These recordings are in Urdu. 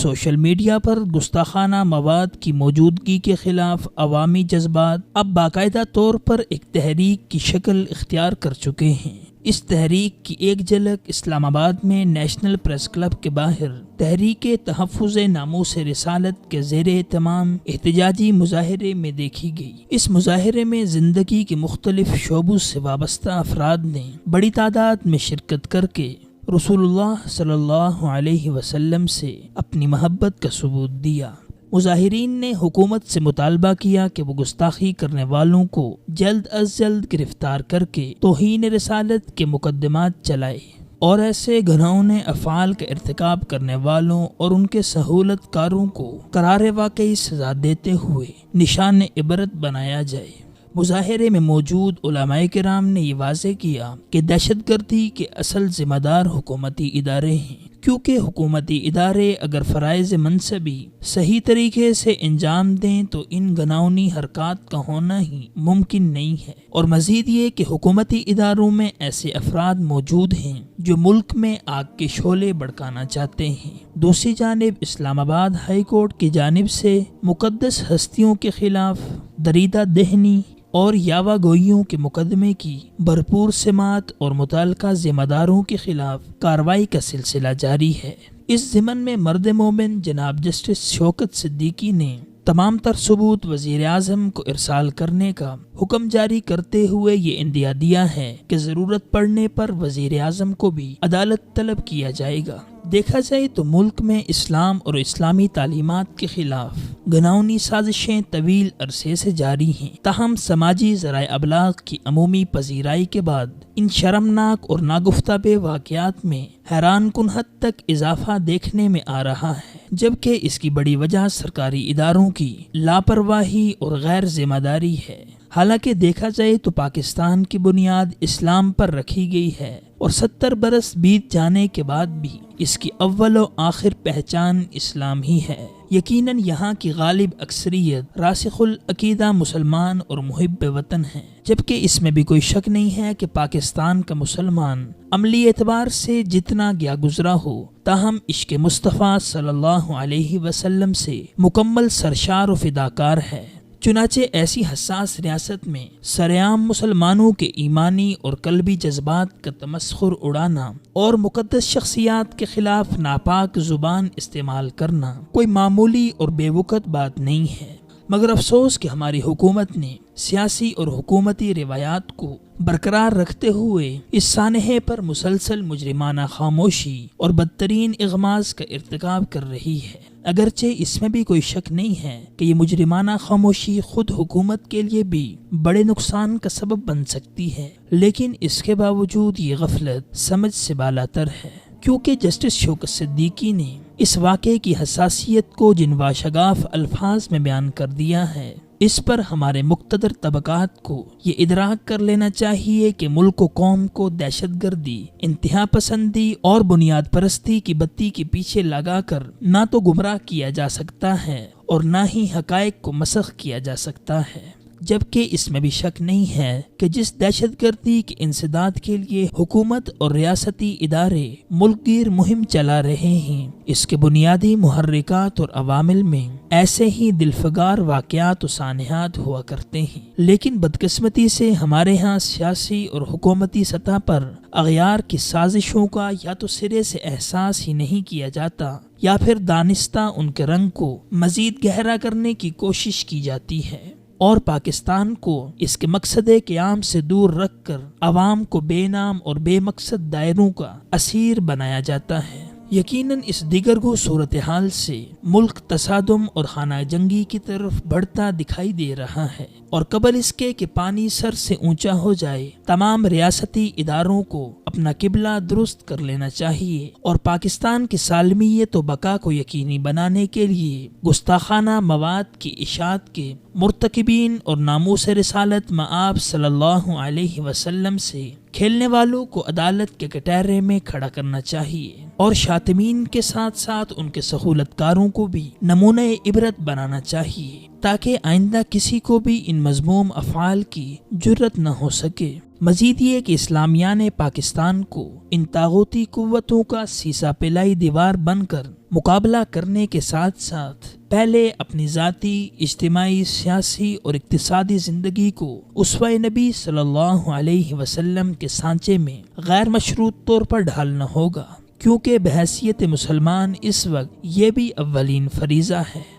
سوشل میڈیا پر گستاخانہ مواد کی موجودگی کے خلاف عوامی جذبات اب باقاعدہ طور پر ایک تحریک کی شکل اختیار کر چکے ہیں۔ اس تحریک کی ایک جھلک اسلام آباد میں نیشنل پریس کلب کے باہر تحریک تحفظ ناموس رسالت کے زیر اہتمام احتجاجی مظاہرے میں دیکھی گئی۔ اس مظاہرے میں زندگی کے مختلف شعبوں سے وابستہ افراد نے بڑی تعداد میں شرکت کر کے رسول اللہ صلی اللہ علیہ وسلم سے اپنی محبت کا ثبوت دیا۔ مظاہرین نے حکومت سے مطالبہ کیا کہ وہ گستاخی کرنے والوں کو جلد از جلد گرفتار کر کے توہین رسالت کے مقدمات چلائے اور ایسے گھناؤنے افعال کا ارتکاب کرنے والوں اور ان کے سہولت کاروں کو قرار واقعی سزا دیتے ہوئے نشان عبرت بنایا جائے۔ مظاہرے میں موجود علماء کرام نے یہ واضح کیا کہ دہشت گردی کے اصل ذمہ دار حکومتی ادارے ہیں، کیونکہ حکومتی ادارے اگر فرائض منصبی صحیح طریقے سے انجام دیں تو ان گھناؤنی حرکات کا ہونا ہی ممکن نہیں ہے۔ اور مزید یہ کہ حکومتی اداروں میں ایسے افراد موجود ہیں جو ملک میں آگ کے شعلے بھڑکانا چاہتے ہیں۔ دوسری جانب اسلام آباد ہائی کورٹ کی جانب سے مقدس ہستیوں کے خلاف دریدہ دہنی اور یاوہ گوئیوں کے مقدمے کی بھرپور سماعت اور متعلقہ ذمہ داروں کے خلاف کارروائی کا سلسلہ جاری ہے۔ اس ضمن میں مرد مومن جناب جسٹس شوکت صدیقی نے تمام تر ثبوت وزیر اعظم کو ارسال کرنے کا حکم جاری کرتے ہوئے یہ اندیا دیا ہے کہ ضرورت پڑنے پر وزیر اعظم کو بھی عدالت طلب کیا جائے گا۔ دیکھا جائے تو ملک میں اسلام اور اسلامی تعلیمات کے خلاف گھناؤنی سازشیں طویل عرصے سے جاری ہیں، تاہم سماجی ذرائع ابلاغ کی عمومی پذیرائی کے بعد ان شرمناک اور ناگفتہ بے واقعات میں حیران کن حد تک اضافہ دیکھنے میں آ رہا ہے، جبکہ اس کی بڑی وجہ سرکاری اداروں کی لاپرواہی اور غیر ذمہ داری ہے۔ حالانکہ دیکھا جائے تو پاکستان کی بنیاد اسلام پر رکھی گئی ہے اور 70 برس بیت جانے کے بعد بھی اس کی اول و آخر پہچان اسلام ہی ہے۔ یقیناً یہاں کی غالب اکثریت راسخ العقیدہ مسلمان اور محب وطن ہیں، جبکہ اس میں بھی کوئی شک نہیں ہے کہ پاکستان کا مسلمان عملی اعتبار سے جتنا گیا گزرا ہو، تاہم عشق مصطفیٰ صلی اللہ علیہ وسلم سے مکمل سرشار و فداکار ہے۔ چنانچہ ایسی حساس ریاست میں سرعام مسلمانوں کے ایمانی اور قلبی جذبات کا تمسخر اڑانا اور مقدس شخصیات کے خلاف ناپاک زبان استعمال کرنا کوئی معمولی اور بے وقت بات نہیں ہے، مگر افسوس کہ ہماری حکومت نے سیاسی اور حکومتی روایات کو برقرار رکھتے ہوئے اس سانحے پر مسلسل مجرمانہ خاموشی اور بدترین اغماض کا ارتکاب کر رہی ہے۔ اگرچہ اس میں بھی کوئی شک نہیں ہے کہ یہ مجرمانہ خاموشی خود حکومت کے لیے بھی بڑے نقصان کا سبب بن سکتی ہے، لیکن اس کے باوجود یہ غفلت سمجھ سے بالاتر ہے، کیونکہ جسٹس شوکت صدیقی نے اس واقعے کی حساسیت کو جن واشگاف الفاظ میں بیان کر دیا ہے، اس پر ہمارے مقتدر طبقات کو یہ ادراک کر لینا چاہیے کہ ملک و قوم کو دہشت گردی، انتہا پسندی اور بنیاد پرستی کی بتی کے پیچھے لگا کر نہ تو گمراہ کیا جا سکتا ہے اور نہ ہی حقائق کو مسخ کیا جا سکتا ہے۔ جبکہ اس میں بھی شک نہیں ہے کہ جس دہشت گردی کے انسداد کے لیے حکومت اور ریاستی ادارے ملک گیر مہم چلا رہے ہیں، اس کے بنیادی محرکات اور عوامل میں ایسے ہی دلفگار واقعات و سانحات ہوا کرتے ہیں، لیکن بدقسمتی سے ہمارے ہاں سیاسی اور حکومتی سطح پر اغیار کی سازشوں کا یا تو سرے سے احساس ہی نہیں کیا جاتا یا پھر دانستہ ان کے رنگ کو مزید گہرا کرنے کی کوشش کی جاتی ہے، اور پاکستان کو اس کے مقصد قیام سے دور رکھ کر عوام کو بے نام اور بے مقصد دائروں کا اسیر بنایا جاتا ہے۔ یقیناً اس دیگرگو صورتحال سے ملک تصادم اور خانہ جنگی کی طرف بڑھتا دکھائی دے رہا ہے، اور قبل اس کے کہ پانی سر سے اونچا ہو جائے تمام ریاستی اداروں کو اپنا قبلہ درست کر لینا چاہیے اور پاکستان کی سالمیت و بقا کو یقینی بنانے کے لیے گستاخانہ مواد کی اشاعت کے مرتکبین اور ناموس رسالت مآب صلی اللہ علیہ وسلم سے کھیلنے والوں کو عدالت کے کٹہرے میں کھڑا کرنا چاہیے، اور شاطمین کے ساتھ ساتھ ان کے سہولت کاروں کو بھی نمونہ عبرت بنانا چاہیے۔ تاکہ آئندہ کسی کو بھی ان مذموم افعال کی جرت نہ ہو سکے۔ مزید یہ کہ اسلامیان پاکستان کو ان طاغوتی قوتوں کا سیسا پلائی دیوار بن کر مقابلہ کرنے کے ساتھ ساتھ پہلے اپنی ذاتی، اجتماعی، سیاسی اور اقتصادی زندگی کو اسوہ نبی صلی اللہ علیہ وسلم کے سانچے میں غیر مشروط طور پر ڈھالنا ہوگا، کیونکہ بحیثیت مسلمان اس وقت یہ بھی اولین فریضہ ہے۔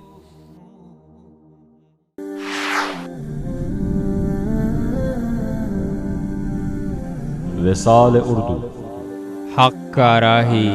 وصال اردو، حق کا راہی